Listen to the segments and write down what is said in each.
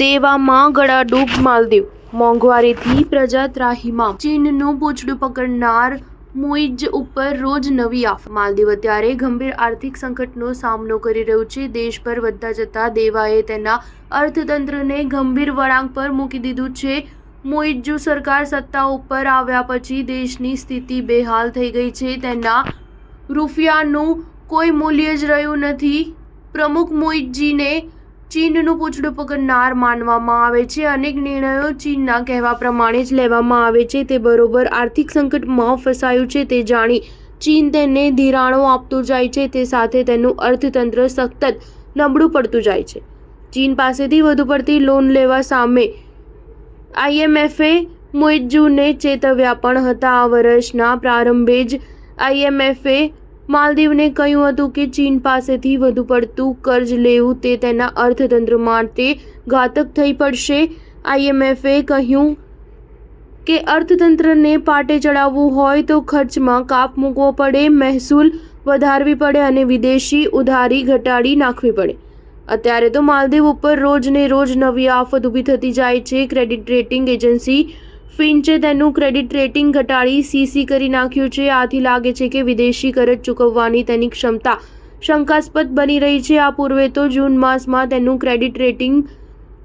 દેવામાં ગળાડૂબ માલદીવ, મોંઘવારીથી પ્રજા ત્રાહિમામ, ચીનનું પૂંછડું પકડનાર મુઇઝ ઉપર રોજ નવી આફત. માલદીવ અત્યારે ગંભીર આર્થિક સંકટનો સામનો કરી રહ્યું છે. દેશ પર વધતા જતા દેવાએ તેના અર્થતંત્રને ગંભીર વળાંક પર મૂકી દીધું છે. મુઇઝ સરકાર સત્તા ઉપર આવ્યા પછી દેશની સ્થિતિ બેહાલ થઈ ગઈ છે. તેના રૂપિયાનું કોઈ મૂલ્ય જ રહ્યું નથી. પ્રમુખ મુઇઝને ચીનનું પૂંછડું પકડનાર માનવામાં આવે છે. અનેક નિર્ણયો ચીનના કહેવા પ્રમાણે જ લેવામાં આવે છે. તે બરોબર આર્થિક સંકટમાં ફસાયું છે તે જાણી ચીન તેને ધિરાણો આપતું જાય છે. તે સાથે તેનું અર્થતંત્ર સતત નબળું પડતું જાય છે. ચીન પાસેથી વધુ પડતી લોન લેવા સામે આઈએમએફે મુઇઝને ચેતવ્યા પણ હતા. આ વર્ષના પ્રારંભે જ આઈએમએફે માલદીવને કહ્યું હતું કે ચીન પાસેથી વધુ પડતું કર્જ લેવું તે તેના અર્થતંત્ર માટે ઘાતક થઈ પડશે. આઈએમએફે કહ્યું કે અર્થતંત્રને પાટે ચડાવવું હોય તો ખર્ચમાં કાપ મૂકવો પડે, મહેસૂલ વધારવી પડે અને વિદેશી ઉધારી ઘટાડી નાખવી પડે. અત્યારે તો માલદીવ ઉપર રોજ ને રોજ નવી આફત ઊભી થતી જાય છે. ક્રેડિટ રેટિંગ એજન્સી ફિન્ચે તેનું ક્રેડિટ રેટિંગ ઘટાડી CC કરી નાખ્યું છે. આથી લાગે છે કે વિદેશી કરજ ચૂકવવાની તેની ક્ષમતા શંકાસ્પદ બની રહી છે. આ પૂર્વે તો જૂન માસમાં તેનું ક્રેડિટ રેટિંગ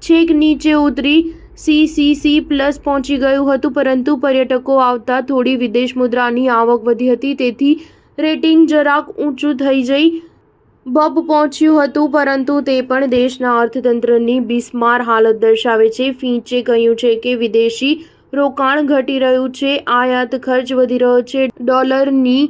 છેક નીચે ઉતરી CCC+ પહોંચી ગયું હતું, પરંતુ પર્યટકો આવતા થોડી વિદેશ મુદ્રાની આવક વધી હતી. તેથી રેટિંગ જરાક ઊંચું થઈ જઈ બબ પહોંચ્યું હતું, પરંતુ તે પણ દેશના અર્થતંત્રની બિસ્માર હાલત દર્શાવે છે. ફિન્ચે કહ્યું છે કે વિદેશી રોકાણ ઘટી રહ્યું છે, આયાત ખર્ચ વધી રહ્યો છે, ડોલરની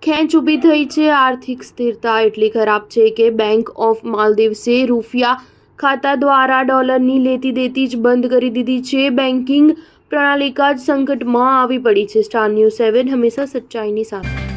ખેંચ ઊભી થઈ છે. આર્થિક સ્થિરતા એટલી ખરાબ છે કે બેંક ઓફ માલદીવ્સે રૂપિયા ખાતા દ્વારા ડોલરની લેતી દેતી જ બંધ કરી દીધી છે. બેન્કિંગ પ્રણાલિકા જ સંકટમાં આવી પડી છે. સ્ટાર ન્યૂઝ 7 હંમેશા સચ્ચાઈની સાથે.